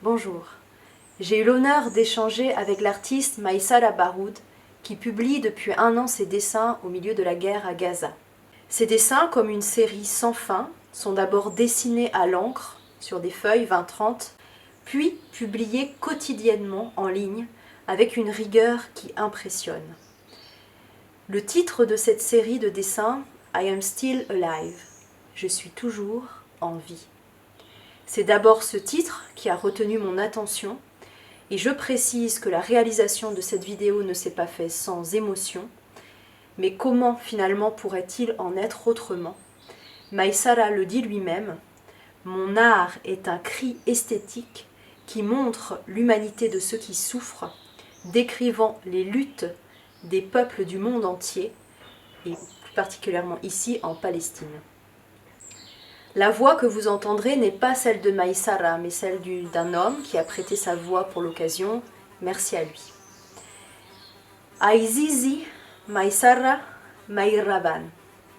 Bonjour. J'ai eu l'honneur d'échanger avec l'artiste Maisara Baroud qui publie depuis 1 an ses dessins au milieu de la guerre à Gaza. Ces dessins, comme une série sans fin, sont d'abord dessinés à l'encre sur des feuilles 20-30, puis publiés quotidiennement en ligne avec une rigueur qui impressionne. Le titre de cette série de dessins, I am still alive, je suis toujours en vie. C'est d'abord ce titre qui a retenu mon attention, et je précise que la réalisation de cette vidéo ne s'est pas faite sans émotion, mais comment finalement pourrait-il en être autrement? Maisara le dit lui-même, mon art est un cri esthétique qui montre l'humanité de ceux qui souffrent, décrivant les luttes des peuples du monde entier, et plus particulièrement ici en Palestine. La voix que vous entendrez n'est pas celle de Maisara, mais celle d'un homme qui a prêté sa voix pour l'occasion. Merci à lui. Aizizi, Maisara, Mairaban.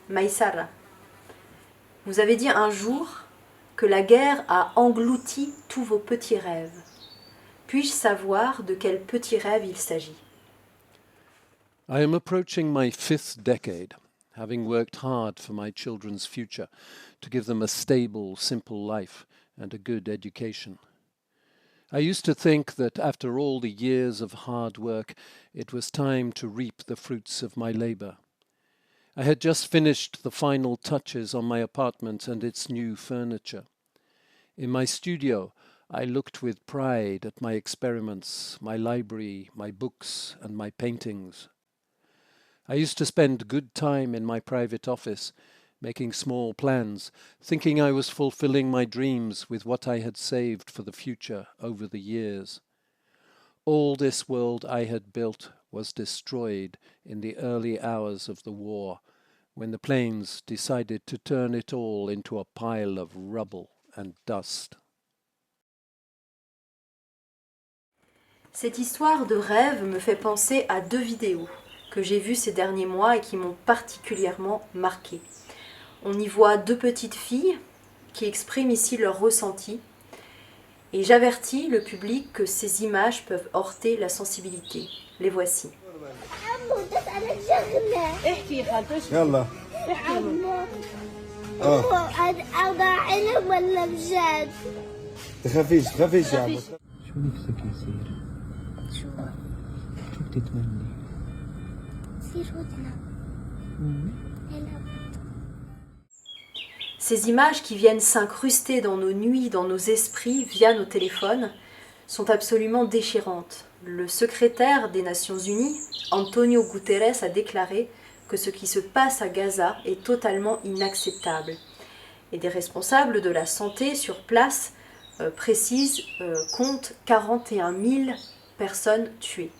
Maisara. Vous avez dit un jour que la guerre a englouti tous vos petits rêves. Puis-je savoir de quels petits rêves il s'agit? I am approaching my 5th decade, having worked hard for my children's future, to give them a stable, simple life and a good education. I used to think that after all the years of hard work, it was time to reap the fruits of my labour. I had just finished the final touches on my apartment and its new furniture. In my studio, I looked with pride at my experiments, my library, my books, and my paintings. I used to spend good time in my private office, making small plans, thinking I was fulfilling my dreams with what I had saved for the future over the years. All this world I had built was destroyed in the early hours of the war, when the planes decided to turn it all into a pile of rubble and dust. Cette histoire de rêve me fait penser à 2 vidéos que j'ai vues ces derniers mois et qui m'ont particulièrement marquée. On y voit 2 petites filles qui expriment ici leurs ressentis, et j'avertis le public que ces images peuvent heurter la sensibilité. Les voici. Ces images qui viennent s'incruster dans nos nuits, dans nos esprits, via nos téléphones, sont absolument déchirantes. Le secrétaire des Nations Unies, Antonio Guterres, a déclaré que ce qui se passe à Gaza est totalement inacceptable. Et des responsables de la santé sur place précisent comptent 41 000 personnes tuées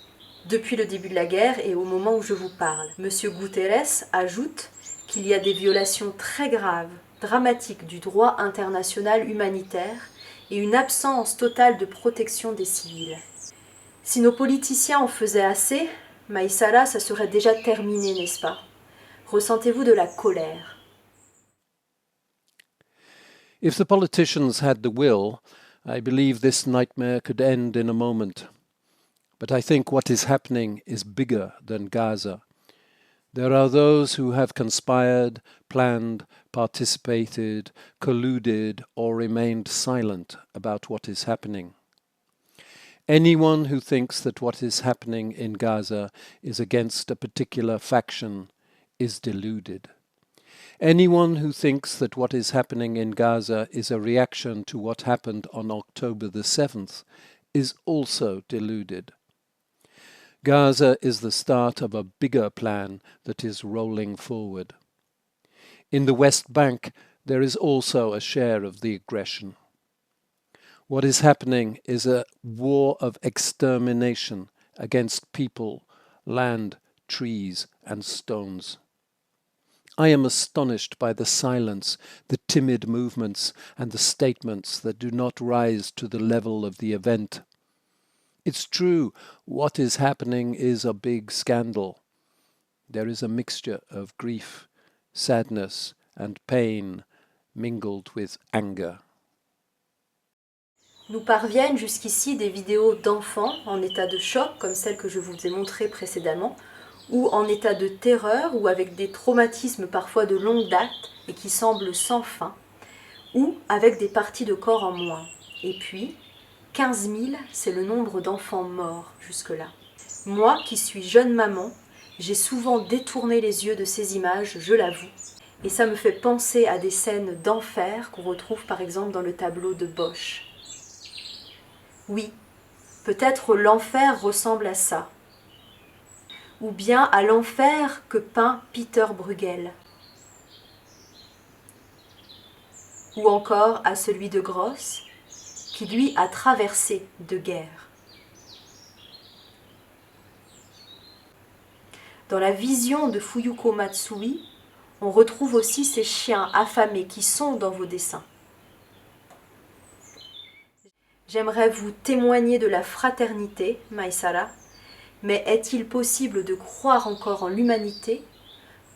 depuis le début de la guerre et au moment où je vous parle. Monsieur Guterres ajoute qu'il y a des violations très graves, dramatiques du droit international humanitaire et une absence totale de protection des civils. Si nos politiciens en faisaient assez, Maisara, ça serait déjà terminé, n'est-ce pas? Ressentez-vous de la colère? If the politicians had the will, I believe this nightmare could end in a moment. But I think what is happening is bigger than Gaza. There are those who have conspired, planned, participated, colluded, or remained silent about what is happening. Anyone who thinks that what is happening in Gaza is against a particular faction is deluded. Anyone who thinks that what is happening in Gaza is a reaction to what happened on October the 7th is also deluded. Gaza is the start of a bigger plan that is rolling forward. In the West Bank, there is also a share of the aggression. What is happening is a war of extermination against people, land, trees, and stones. I am astonished by the silence, the timid movements, and the statements that do not rise to the level of the event. It's true, what is happening is a big scandal. There is a mixture of grief, sadness, and pain mingled with anger. Nous parviennent jusqu'ici des vidéos d'enfants en état de choc, comme celle que je vous ai montrée précédemment, ou en état de terreur, ou avec des traumatismes parfois de longue date et qui semblent sans fin, ou avec des parties de corps en moins. Et puis, 15 000, c'est le nombre d'enfants morts jusque-là. Moi, qui suis jeune maman, j'ai souvent détourné les yeux de ces images, je l'avoue, et ça me fait penser à des scènes d'enfer qu'on retrouve par exemple dans le tableau de Bosch. Oui, peut-être l'enfer ressemble à ça, ou bien à l'enfer que peint Peter Bruegel, ou encore à celui de Gross, qui lui a traversé de guerre. Dans la vision de Fuyuko Matsui, on retrouve aussi ces chiens affamés qui sont dans vos dessins. J'aimerais vous témoigner de la fraternité, Maisara, mais est-il possible de croire encore en l'humanité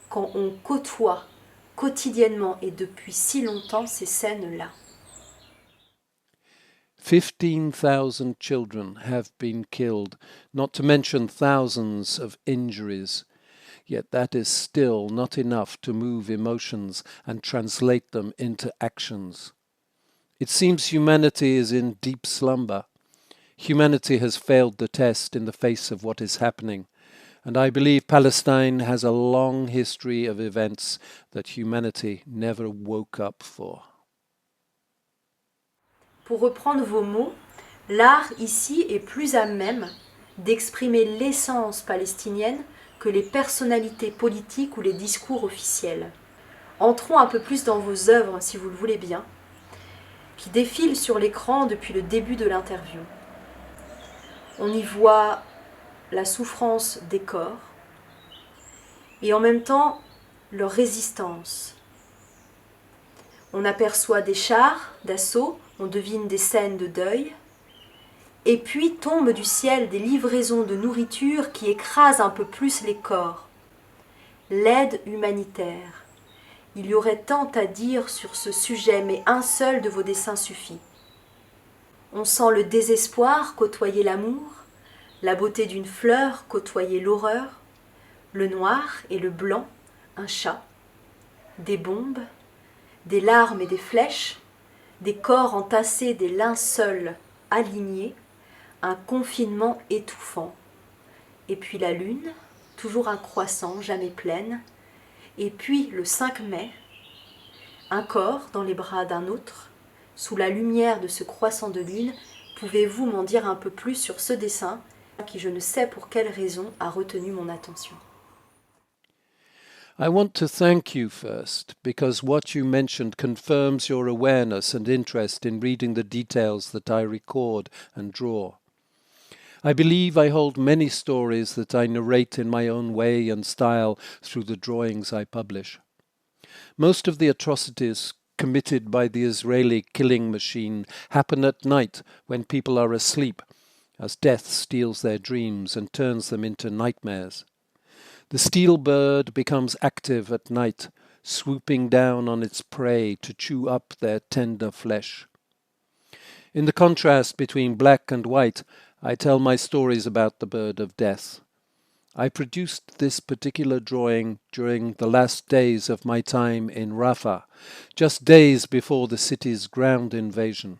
quand on côtoie quotidiennement et depuis si longtemps ces scènes-là? 15,000 children have been killed, not to mention thousands of injuries. Yet that is still not enough to move emotions and translate them into actions. It seems humanity is in deep slumber. Humanity has failed the test in the face of what is happening, and I believe Palestine has a long history of events that humanity never woke up for. Pour reprendre vos mots, l'art ici est plus à même d'exprimer l'essence palestinienne que les personnalités politiques ou les discours officiels. Entrons un peu plus dans vos œuvres, si vous le voulez bien, qui défilent sur l'écran depuis le début de l'interview. On y voit la souffrance des corps et en même temps leur résistance. On aperçoit des chars d'assaut, on devine des scènes de deuil, et puis tombent du ciel des livraisons de nourriture qui écrasent un peu plus les corps. L'aide humanitaire. Il y aurait tant à dire sur ce sujet, mais un seul de vos dessins suffit. On sent le désespoir côtoyer l'amour, la beauté d'une fleur côtoyer l'horreur, le noir et le blanc, un chat, des bombes, des larmes et des flèches, des corps entassés, des linceuls alignés, un confinement étouffant. Et puis la lune, toujours un croissant, jamais pleine. Et puis le 5 mai, un corps dans les bras d'un autre, sous la lumière de ce croissant de lune. Pouvez-vous m'en dire un peu plus sur ce dessin qui, je ne sais pour quelle raison, a retenu mon attention? I want to thank you first, because what you mentioned confirms your awareness and interest in reading the details that I record and draw. I believe I hold many stories that I narrate in my own way and style through the drawings I publish. Most of the atrocities committed by the Israeli killing machine happen at night when people are asleep, as death steals their dreams and turns them into nightmares. The steel bird becomes active at night, swooping down on its prey to chew up their tender flesh. In the contrast between black and white, I tell my stories about the bird of death. I produced this particular drawing during the last days of my time in Rafah, just days before the city's ground invasion.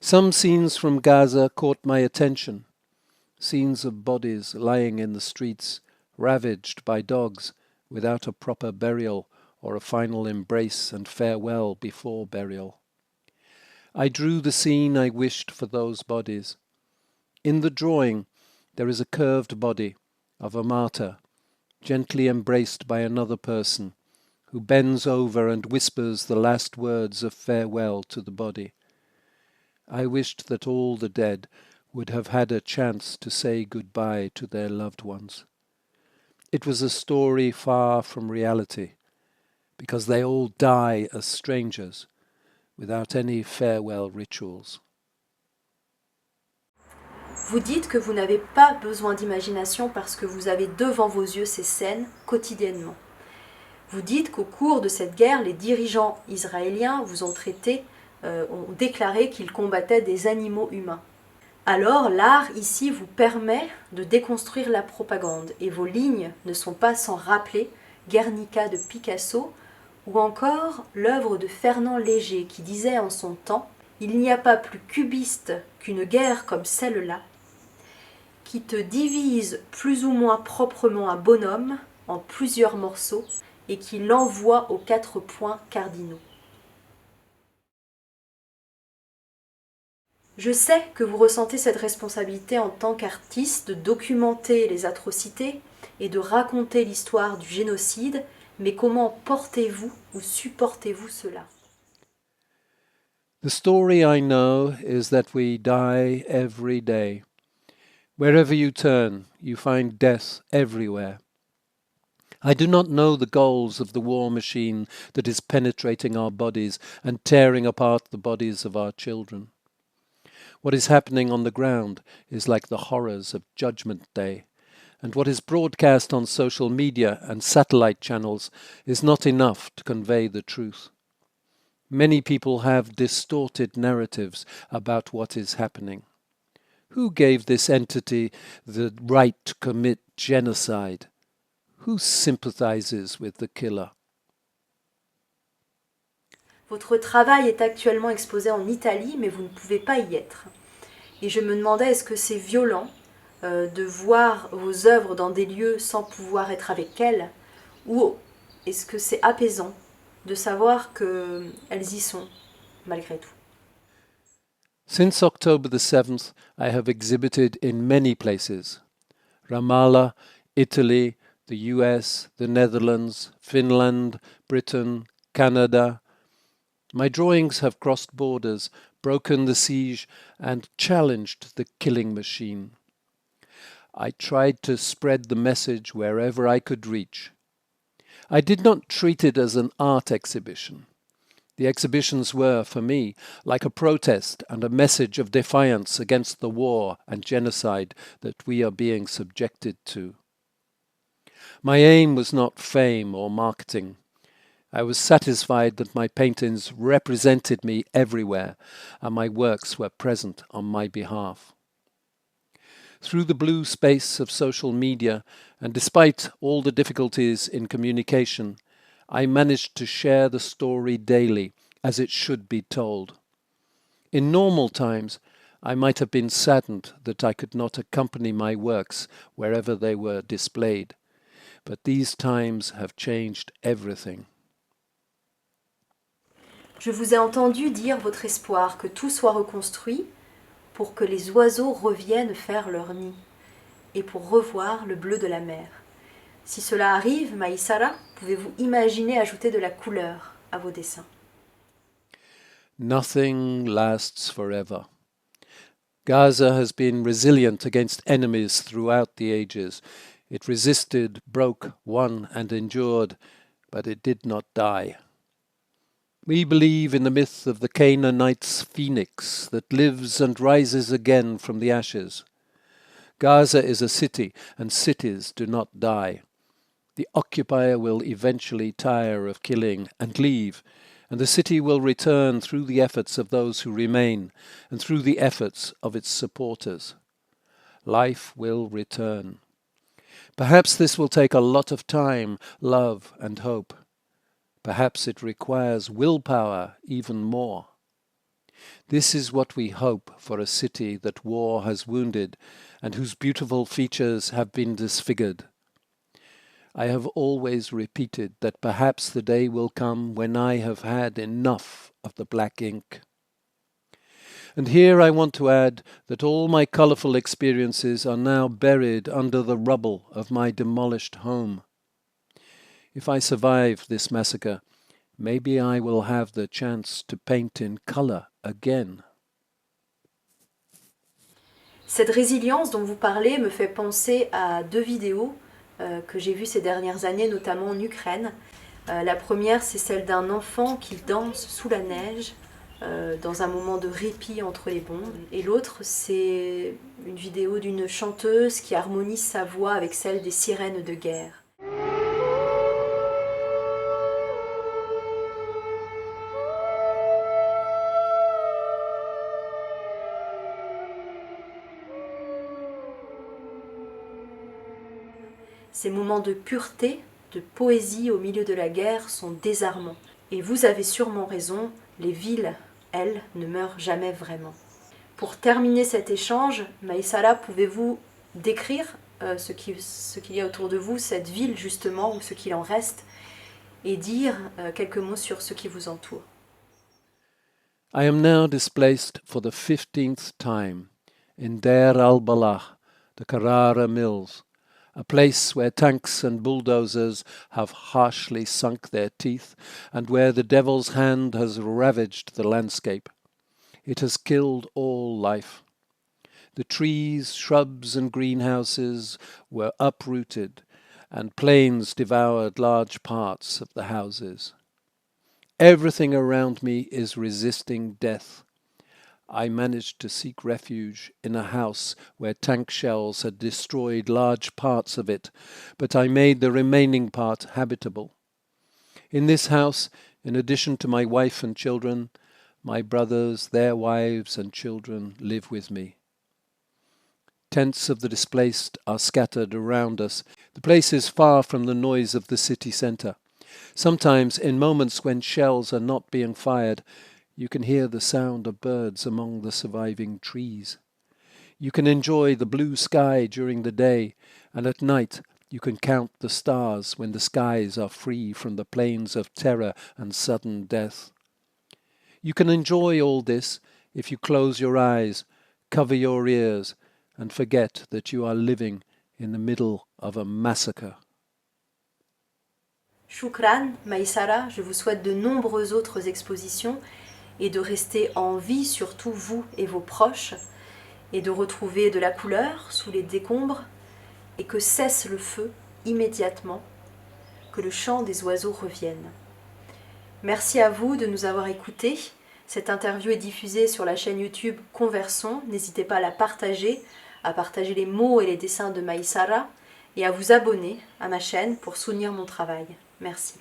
Some scenes from Gaza caught my attention. Scenes of bodies lying in the streets, ravaged by dogs, without a proper burial or a final embrace and farewell before burial. I drew the scene I wished for those bodies. In the drawing, there is a curved body of a martyr, gently embraced by another person, who bends over and whispers the last words of farewell to the body. I wished that all the dead would have had a chance to say goodbye to their loved ones. It was a story far from reality, because they all die as strangers, without any farewell rituals. Vous dites que vous n'avez pas besoin d'imagination parce que vous avez devant vos yeux ces scènes quotidiennement. Vous dites qu'au cours de cette guerre, les dirigeants israéliens vous ont traité ont déclaré qu'ils combattaient des animaux humains. Alors l'art ici vous permet de déconstruire la propagande et vos lignes ne sont pas sans rappeler Guernica de Picasso ou encore l'œuvre de Fernand Léger qui disait en son temps « Il n'y a pas plus cubiste qu'une guerre comme celle-là qui te divise plus ou moins proprement un bonhomme en plusieurs morceaux et qui l'envoie aux 4 points cardinaux. » Je sais que vous ressentez cette responsabilité en tant qu'artiste de documenter les atrocités et de raconter l'histoire du génocide, mais comment portez-vous ou supportez-vous cela? The story I know is that we die every day. Wherever you turn, you find death everywhere. I do not know the goals of the war machine that is penetrating our bodies and tearing apart the bodies of our children. What is happening on the ground is like the horrors of Judgment Day, and what is broadcast on social media and satellite channels is not enough to convey the truth. Many people have distorted narratives about what is happening. Who gave this entity the right to commit genocide? Who sympathizes with the killer? Votre travail est actuellement exposé en Italie, mais vous ne pouvez pas y être. Et je me demandais, est-ce que c'est violent de voir vos œuvres dans des lieux sans pouvoir être avec elles, ou est-ce que c'est apaisant de savoir qu'elles y sont, malgré tout? Since October the 7th, I have exhibited in many places. Ramallah, Italy, the US, the Netherlands, Finland, Britain, Canada. My drawings have crossed borders, broken the siege, and challenged the killing machine. I tried to spread the message wherever I could reach. I did not treat it as an art exhibition. The exhibitions were, for me, like a protest and a message of defiance against the war and genocide that we are being subjected to. My aim was not fame or marketing. I was satisfied that my paintings represented me everywhere and my works were present on my behalf. Through the blue space of social media, and despite all the difficulties in communication, I managed to share the story daily as it should be told. In normal times, I might have been saddened that I could not accompany my works wherever they were displayed, but these times have changed everything. Je vous ai entendu dire votre espoir que tout soit reconstruit pour que les oiseaux reviennent faire leur nid et pour revoir le bleu de la mer. Si cela arrive, Maisara, pouvez-vous imaginer ajouter de la couleur à vos dessins? Nothing lasts forever. Gaza has been resilient against enemies throughout the ages. It resisted, broke, won, and endured, but it did not die. We believe in the myth of the Canaanite's phoenix that lives and rises again from the ashes. Gaza is a city, and cities do not die. The occupier will eventually tire of killing and leave, and the city will return through the efforts of those who remain and through the efforts of its supporters. Life will return. Perhaps this will take a lot of time, love, and hope. Perhaps it requires willpower even more. This is what we hope for a city that war has wounded and whose beautiful features have been disfigured. I have always repeated that perhaps the day will come when I have had enough of the black ink. And here I want to add that all my colourful experiences are now buried under the rubble of my demolished home. If I survive this massacre, maybe I will have the chance to paint in colour again. Cette résilience dont vous parlez me fait penser à 2 vidéos que j'ai vues ces dernières années, notamment en Ukraine. La première, c'est celle d'un enfant qui danse sous la neige dans un moment de répit entre les bombes. Et l'autre, c'est une vidéo d'une chanteuse qui harmonise sa voix avec celle des sirènes de guerre. Ces moments de pureté, de poésie au milieu de la guerre sont désarmants. Et vous avez sûrement raison, les villes, elles, ne meurent jamais vraiment. Pour terminer cet échange, Maisara, pouvez-vous décrire ce qu'il y a autour de vous, cette ville justement, ou ce qu'il en reste, et dire quelques mots sur ce qui vous entoure? I am now displaced for the 15th time in Deir al-Balah, the Carrara Mills, a place where tanks and bulldozers have harshly sunk their teeth and where the devil's hand has ravaged the landscape. It has killed all life. The trees, shrubs and greenhouses were uprooted, and planes devoured large parts of the houses. Everything around me is resisting death. I managed to seek refuge in a house where tank shells had destroyed large parts of it, but I made the remaining part habitable. In this house, in addition to my wife and children, my brothers, their wives and children live with me. Tents of the displaced are scattered around us. The place is far from the noise of the city centre. Sometimes, in moments when shells are not being fired, you can hear the sound of birds among the surviving trees. You can enjoy the blue sky during the day, and at night you can count the stars when the skies are free from the plains of terror and sudden death. You can enjoy all this if you close your eyes, cover your ears, and forget that you are living in the middle of a massacre. Shukran, Maisara, je vous souhaite de nombreuses autres expositions et de rester en vie, surtout vous et vos proches, et de retrouver de la couleur sous les décombres, et que cesse le feu immédiatement, que le chant des oiseaux revienne. Merci à vous de nous avoir écoutés. Cette interview est diffusée sur la chaîne YouTube Conversons. N'hésitez pas à partager les mots et les dessins de Maisara et à vous abonner à ma chaîne pour soutenir mon travail. Merci.